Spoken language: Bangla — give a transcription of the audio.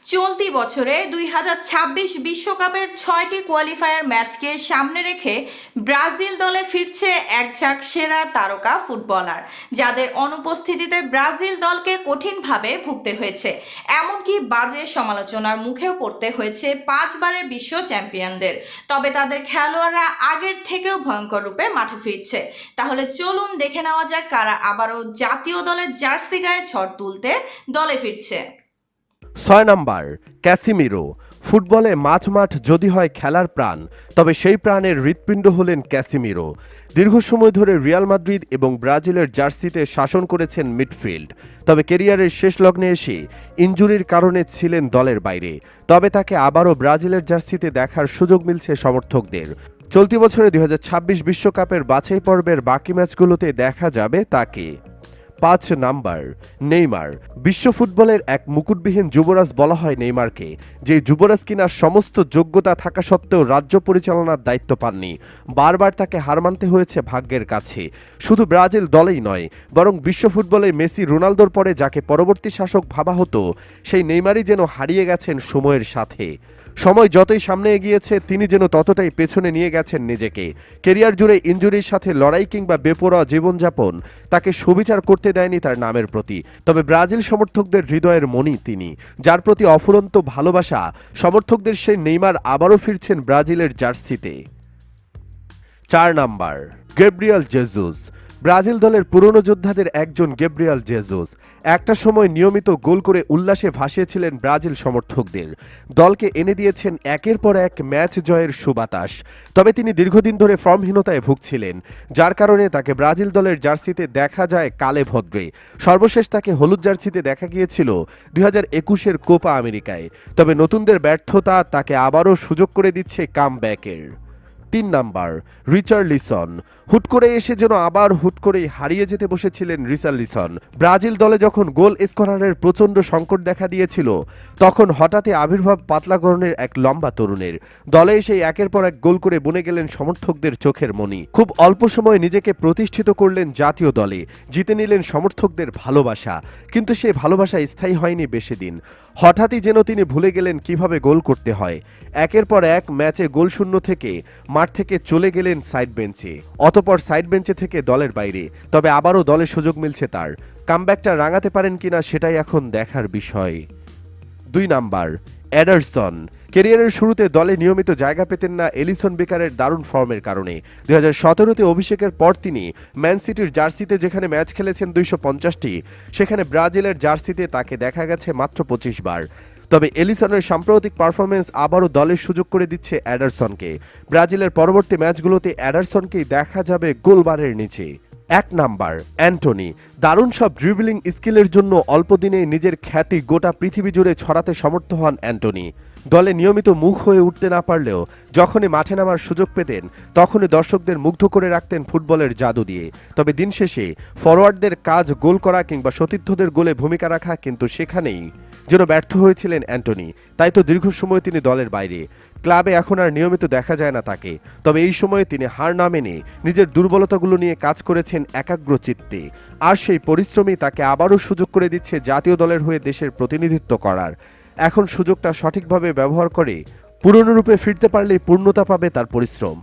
চলতি বছরে 2026 বিশ্বকাপের 6টি কোয়ালিফায়ার ম্যাচকে সামনে রেখে ব্রাজিল দলে ফিরছে একঝাঁক সেরা তারকা ফুটবলার, যাদের অনুপস্থিতিতে ব্রাজিল দলকে কঠিনভাবে ভুগতে হয়েছে। এমনকি বাজে সমালোচনার মুখেও পড়তে হয়েছে 5বারের বিশ্ব চ্যাম্পিয়নদের। তবে তাদের খেলোয়াড়রা আগের থেকেও ভয়ঙ্কর রূপে মাঠে ফিরছে। তাহলে চলুন দেখে নেওয়া যাক কারা আবারও জাতীয় দলের জার্সি গায়ে ঝড় তুলতে দলে ফিরছে। 6 নাম্বার ক্যাসিমিরো। ফুটবলে মাঠ যদি হয় খেলার প্রাণ, তবে সেই প্রাণের হৃৎপিণ্ড হলেন ক্যাসিমিরো। দীর্ঘ সময় ধরে রিয়াল মাদ্রিদ এবং ব্রাজিলের জার্সিতে শাসন করেছেন মিডফিল্ড, তবে কেরিয়ারের শেষ লগ্নে এসে ইনজুরির কারণে ছিলেন দলের বাইরে। তবে তাকে আবারও ব্রাজিলের জার্সিতে দেখার সুযোগ মিলছে সমর্থকদের। চলতি বছরে 2026 বিশ্বকাপের বাছাই পর্বের বাকি ম্যাচগুলোতে দেখা যাবে তাকে। 5 নাম্বার নেইমার। বিশ্ব ফুটবলের এক মুকুটবিহীন যুবরাজ বলা হয় নেইমারকে, যে যুবরাজ কিনা সমস্ত যোগ্যতা থাকা সত্ত্বেও রাজ্য পরিচালনার দায়িত্ব পাননি। বারবার তাকে হার মানতে হয়েছে ভাগ্যের কাছে। শুধু ব্রাজিল দলেই নয়, বরং বিশ্ব ফুটবলে মেসি রোনালদোর পরে যাকে পরবর্তী শাসক ভাবা হতো, সেই নেইমারই যেন হারিয়ে গেছেন সময়ের সাথে। সময় যতই সামনে এগিয়েছে, তিনি যেন ততটাই পেছনে নিয়ে গেছেন নিজেকে। কেরিয়ার জুড়ে ইনজুরির সাথে লড়াই কিংবা বেপরোয়া জীবনযাপন তাকে সুবিচার করতে দেয়নি তার নামের প্রতি। তবে ব্রাজিল সমর্থকদের হৃদয়ের মণি তিনি, যার প্রতি অফুরন্ত ভালোবাসা সমর্থকদের। সেই নেইমার আবারও ফিরছেন ব্রাজিলের জার্সিতে। 4 নাম্বার গ্যাব্রিয়েল জেসুস। ব্রাজিল দলের পুরনো যোদ্ধাদের একজন গ্যাব্রিয়েল জেসুস একটা সময় নিয়মিত গোল করে উল্লাসে ভাসিয়েছিলেন ব্রাজিল সমর্থকদের। দলকে এনে দিয়েছেন একের পর এক ম্যাচ জয়ের সুবাতাস। তবে তিনি দীর্ঘদিন ধরে ফর্মহীনতায় ভুগছিলেন, যার কারণে তাকে ব্রাজিল দলের জার্সিতে দেখা যায় কালে ভদ্রে। সর্বশেষ তাকে হলুদ জার্সিতে দেখা গিয়েছিল 2021-এর কোপা আমেরিকায়। তবে নতুনদের ব্যর্থতা তাকে আবারও সুযোগ করে দিচ্ছে কামব্যাকের। 3 নাম্বার রিচার্লিসন। হুট করে এসে যেন আবার হুট করেই হারিয়ে যেতে বসেছিলেন রিচার্লিসন। ব্রাজিল দলে যখন গোল স্কোরারের প্রচণ্ড সংকট দেখা দিয়েছিল, তখন হঠাৎই আবির্ভাব পাতলাকরণের এক লম্বা তরুণের। দলে এসে একের পর এক গোল করে বনে গেলেন সমর্থকদের চোখের মণি। খুব অল্প সময়ে নিজেকে প্রতিষ্ঠিত করলেন জাতীয় দলে, জিতে নিলেন সমর্থকদের ভালোবাসা। কিন্তু সেই ভালোবাসা স্থায়ী হয়নি বেশি দিন। হঠাৎই যেন তিনি ভুলে গেলেন কিভাবে গোল করতে হয়। একের পর এক ম্যাচে গোল শূন্য থেকে মাঠ থেকে চলে গেলেন সাইড বেঞ্চে, অতঃপর সাইড বেঞ্চে থেকে দলের বাইরে। তবে আবারও দলে সুযোগ মিলছে তার। কামব্যাকটা রাঙাতে পারেন কিনা সেটাই এখন দেখার বিষয়। 2 নাম্বার এডারসন। কেরিয়ারের শুরুতে দলে নিয়মিত জায়গা পেতেন না এলিসন বেকারের দারুণ ফর্মের কারণে। 2017-তে অভিষেকের পর তিনি ম্যান সিটির জার্সিতে যেখানে ম্যাচ খেলেছেন 250টি, সেখানে ব্রাজিলের জার্সিতে তাকে দেখা গেছে মাত্র 25 বার। তবে এলিসনের সাম্প্রতিক পারফরমেন্স আবারও দলের সুযোগ করে দিচ্ছে এডারসনকে। ব্রাজিলের পরবর্তী ম্যাচগুলোতে এডারসনকেই দেখা যাবে গোলবারের নিচে। 1 নাম্বার অ্যান্টনি। দারুণ সব ড্রিবলিং স্কিলের জন্য অল্প দিনেই নিজের খ্যাতি গোটা পৃথিবী জুড়ে ছড়াতে সমর্থ হন অ্যান্টনি। দলে নিয়মিত মুখ হয়ে উঠতে না পারলেও যখনই মাঠে নামার সুযোগ পেতেন, তখনই দর্শকদের মুগ্ধ করে রাখতেন ফুটবলের জাদু দিয়ে। তবে দিন শেষে ফরওয়ার্ডদের কাজ গোল করা কিংবা সতীর্থদের গোলে ভূমিকা রাখা, কিন্তু সেখানেই যেন ব্যর্থ হয়েছিলেন অ্যান্টনি। তাই তো দীর্ঘ সময় তিনি দলের বাইরে। ক্লাবে এখন আর নিয়মিত দেখা যায় না তাকে। তবে এই সময়ে তিনি হার না মেনে নিজের দুর্বলতাগুলো নিয়ে কাজ করেছেন একাগ্র চিত্তে। আর সেই পরিশ্রমই তাকে আবারও সুযোগ করে দিচ্ছে জাতীয় দলের হয়ে দেশের প্রতিনিধিত্ব করার। এখন সুযোগটা সঠিকভাবে ব্যবহার করে পুরনো রূপে ফিরতে পারলেই পূর্ণতা পাবে তার পরিশ্রম।